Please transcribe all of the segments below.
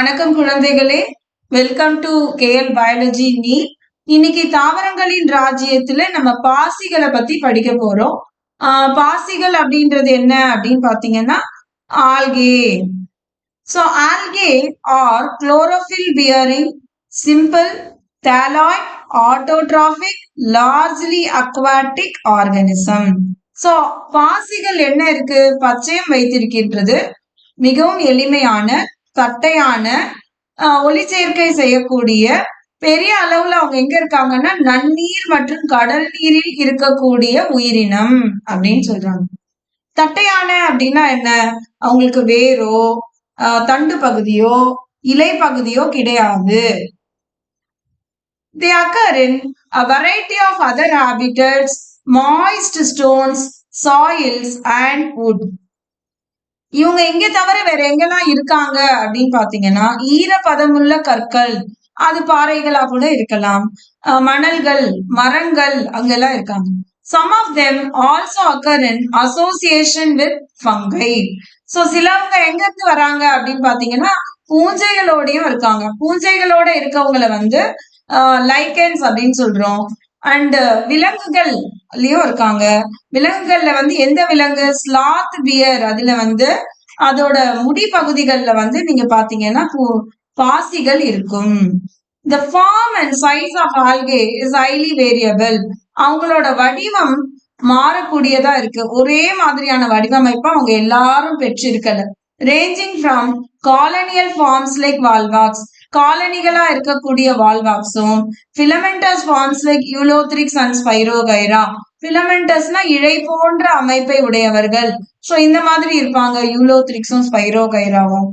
வணக்கம் குழந்தைகளே, welcome to KL biology நீ. இன்னைக்கு தாவரங்களின் ராஜ்யத்துல நம்ம பாசிகளை பத்தி படிக்க போறோம். பாசிகள் அப்படின்றது என்ன அப்படின்னு பாத்தீங்கன்னா algae. So algae are chlorophyll bearing, simple, thalloid, autotrophic, largely aquatic organism. So பாசிகள் என்ன இருக்கு? பச்சையம் வைத்திருக்கின்றது. மிகவும் எளிமையான தட்டையான ஒளிச்சேர்க்கை செய்யக்கூடிய பெரிய அளவுல அவங்க எங்க இருக்காங்கன்னா நன்னீர் மற்றும் கடல் நீரில் இருக்கக்கூடிய உயிரினம் அப்படின்னு சொல்றாங்க. தட்டையான அப்படின்னா என்ன? அவங்களுக்கு வேரோ தண்டு பகுதியோ இலை பகுதியோ கிடையாது. They occur in a variety of other habitats, moist stones, soils and wood. இவங்க எங்க தவிர வேற எங்கெல்லாம் இருக்காங்க அப்படின்னு பாத்தீங்கன்னா ஈரப்பதமுள்ள கற்கள், அது பாறைகளா கூட இருக்கலாம், மணல்கள், மரங்கள் அங்கெல்லாம் இருக்காங்க. Some of them also occur in association with fungi. So சிலவங்க எங்க இருந்து வராங்க அப்படின்னு பாத்தீங்கன்னா பூஞ்சைகளோடயும் இருக்காங்க. பூஞ்சைகளோட இருக்கவங்களை வந்து லைக்கன்ஸ் அப்படின்னு சொல்றோம். அண்ட் விலங்குகள்லயும் இருக்காங்க. விலங்குகள்ல வந்து எந்த விலங்கு? ஸ்லாத் பியர், அதுல வந்து அதோட முடி பகுதிகள்ல வந்து நீங்க பாத்தீங்கன்னா பாசிகள் இருக்கும். The form and size of algae is highly variable. அவங்களோட வடிவம் மாறக்கூடியதா இருக்கு. ஒரே மாதிரியான வடிவமைப்பை அவங்க எல்லாரும் பெற்றிருக்கல. Ranging from colonial forms like volvox, காலனிகளா இருக்கக்கூடிய வால்வாக்ஸும், filamentous forms like Eulothrix and Spirogyra. Filamentous-னா இழை போன்ற அமைப்பை உடையவர்கள். சோ இந்த மாதிரி இருப்பாங்க யூலோத்ரிக்ஸும் ஸ்பைரோகைராவும்.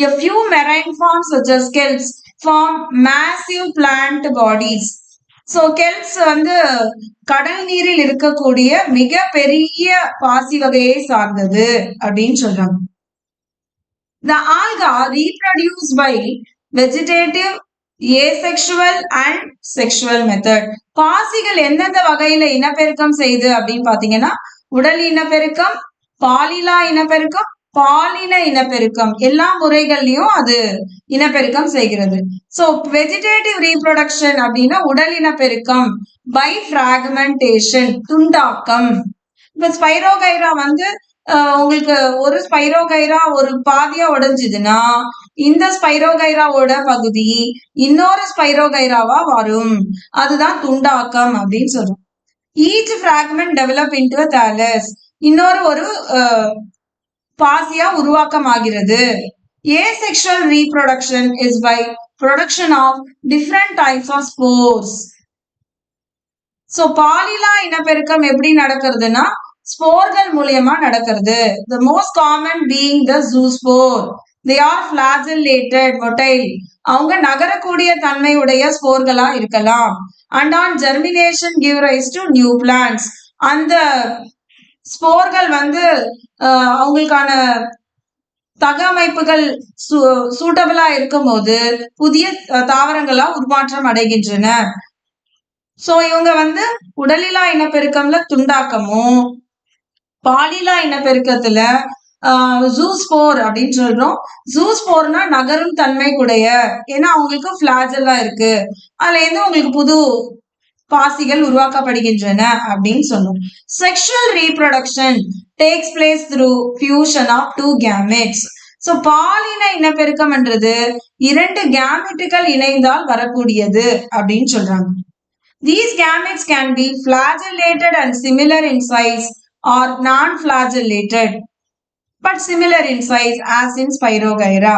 A few marine forms such as kelps form massive plant bodies. So kelps வந்து கடல் நீரில் இருக்கக்கூடிய மிக பெரிய பாசி வகையை சார்ந்தது அப்படின்னு சொல்றாங்க. The alga reproduce by vegetative, asexual and sexual method. பாசிகள் எந்தெந்த வகையில இனப்பெருக்கம் செய்து அப்படின்னு பாத்தீங்கன்னா உடல் இனப்பெருக்கம், பாலிலா இனப்பெருக்கம், பாலின இனப்பெருக்கம், எல்லா முறைகள்லயும் அது இனப்பெருக்கம் செய்கிறது. சோ வெஜிடேட்டிவ் ரீப்ரொடக்ஷன் அப்படின்னா உடல் இனப்பெருக்கம், பை பிராக்மெண்டேஷன், துண்டாக்கம். இப்ப ஸ்பைரோகைரா வந்து உங்களுக்கு ஒரு ஸ்பைரோகைரா ஒரு பாதியா உடைஞ்சதுன்னா இந்த ஸ்பைரோகைராவோட பகுதி இன்னொரு ஸ்பைரோகைராவா வரும். அதுதான் துண்டாக்கம் அப்படின்னு சொல்றோம். Each fragment develop into a thallus. இன்னொரு ஒரு பாசியா உருவாக்கமாகிறது. Asexual reproduction is by production of different types of spores. So பாலிலா இனப்பெருக்கம் எப்படி நடக்கிறதுனா ஸ்போர்கள் மூலமா நடக்கிறது. The most common being the zoospore. They are flagellated, motile. அவங்க நகரக்கூடிய தன்மையுடைய ஸ்போர்களா இருக்கலாம். And on germination give rise to new plants. அந்த ஸ்போர்கள் வந்து அவங்களுக்கான தகமைப்புகள் சூட்டபிளா இருக்கும் போது புதிய தாவரங்களா உருமாற்றம் அடைகின்றன. சோ இவங்க வந்து உடலிலா இனப்பெருக்கம்ல துண்டாக்கமும், பாலிலா இனப்பெருக்கத்துல ஜூஸ்போர் அப்படின்னு சொல்றோம். ஜூஸ்போர்னா நகரும் தன்மை கூடைய, ஏன்னா அவங்களுக்கு பிளாஜெல்லா இருக்கு, அதுல இருந்து உங்களுக்கு புது பாசிகள் உருவாக்கப்படுகின்றன அப்படின்னு சொன்னோம். Sexual reproduction takes place through fusion of two gametes. So பாலின இனப்பெருக்கம் என்றது இரண்டு கேமெட்டுகள் இணைந்தால் வரக்கூடியது அப்படின்னு சொல்றாங்க. These gametes can be flagellated and similar in size or non-flagellated but similar in size as in Spirogyra.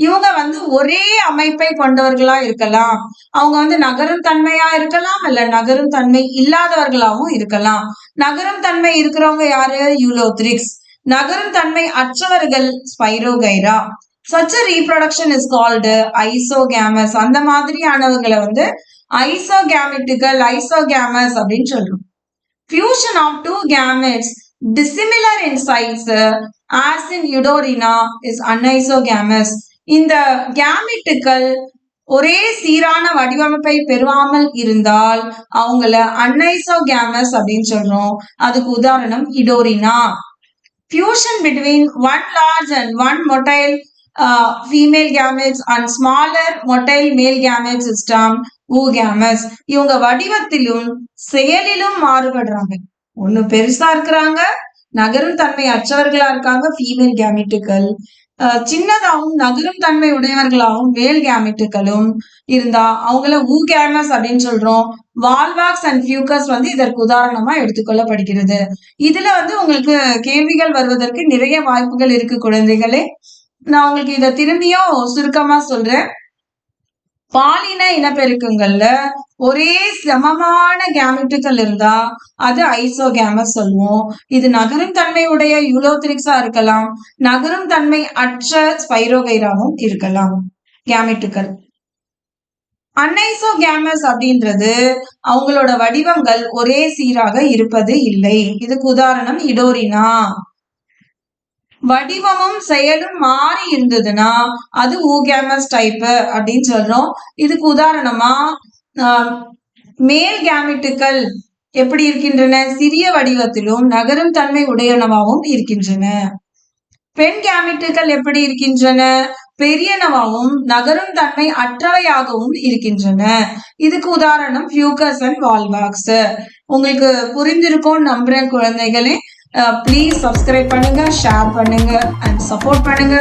இவங்க வந்து ஒரே அமைப்பை கொண்டவர்களா இருக்கலாம். அவங்க வந்து நகரும் தன்மையா இருக்கலாம், இல்ல நகரும் தன்மை இல்லாதவர்களாகவும் இருக்கலாம். நகரும் தன்மை இருக்கிறவங்க யாரு? யூலோத்ரிக்ஸ். நகரும் தன்மை அற்றவர்கள் spirogyra. Such a reproduction is called isogamous. அந்த மாதிரியானவர்களை வந்து ஐசோகேமெட்டுகள், ஐசோகேமஸ் அப்படின்னு சொல்றோம். Fusion of two gametes dissimilar in size as in Eudorina is anisogamous. இந்த கேமெட்டுகள் ஒரே சீரான வடிவமைப்பை பெறாமல் இருந்தால் அவங்கள அன்ஐசோகேமஸ் அப்படின்னு சொல்றோம். அதுக்கு உதாரணம் இடோரினா. Fusion between one large and one motile female gametes and smaller motile male gamete system oogamous. இவங்க வடிவத்திலும் செயலிலும் மாறுபடுறாங்க. ஒண்ணு பெருசா இருக்கிறாங்க, நகரும் தன்மை அற்றவர்களா இருக்காங்க ஃபீமேல் கேமெட்டுகள். சின்னதாகவும் நகரும் தன்மை உடையவர்களாகவும் மேல் கேமெட்டுகளும் இருந்தா அவங்கள ஊகேமஸ் அப்படின்னு சொல்றோம். வால்வாக்ஸ் அண்ட் ஃபியூக்கஸ் வந்து இதற்கு உதாரணமா எடுத்துக்கொள்ளப்படுகிறது. இதுல வந்து உங்களுக்கு கேள்விகள் வருவதற்கு நிறைய வாய்ப்புகள் இருக்கு குழந்தைகளே. நான் உங்களுக்கு இத திரும்பியும் சுருக்கமா சொல்றேன். பாலின இனப்பெருக்கங்கள்ல ஒரே சமமான கேமெட்டுகள் இருந்தா அது ஐசோகேமஸ் சொல்லுவோம். இது நகரும் தன்மை உடைய யூலோத்ரிக்ஸா இருக்கலாம், நகரும் தன்மை அற்ற ஸ்பைரோகைராவும் இருக்கலாம் கேமெட்டுகள். அன்ஐசோகேமஸ் அப்படின்றது அவங்களோட வடிவங்கள் ஒரே சீராக இருப்பது இல்லை. இதுக்கு உதாரணம் இடோரினா. வடிவமும் செயலும் மாறி இருந்ததுன்னா அது ஊகேமஸ் டைப் அப்படின்னு சொல்றோம். இதுக்கு உதாரணமா மேல் கேமெட்டுகள் எப்படி இருக்கின்றன? சிறிய வடிவத்திலும் நகரும் தன்மை உடையனவாகவும் இருக்கின்றன. பெண் கேமெட்டுகள் எப்படி இருக்கின்றன? பெரியனவாகவும் நகரும் தன்மை அற்றவையாகவும் இருக்கின்றன. இதுக்கு உதாரணம் ஃபியூக்கஸ் அண்ட் வால்வாக்ஸ். உங்களுக்கு புரிஞ்சிருக்கும் நம்புறேன் குழந்தைகளே. ப்ளீஸ் சப்ஸ்கிரைப் பண்ணுங்க, ஷேர் பண்ணுங்க அண்ட் சப்போர்ட் பண்ணுங்க.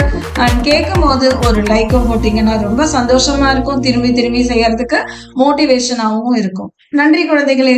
அண்ட் கேட்கும் போது ஒரு லைக்கும் போட்டீங்கன்னா ரொம்ப சந்தோஷமா இருக்கும். திரும்பி திரும்பி செய்யறதுக்கு மோட்டிவேஷனாகவும் இருக்கும். நன்றி குழந்தைகளே.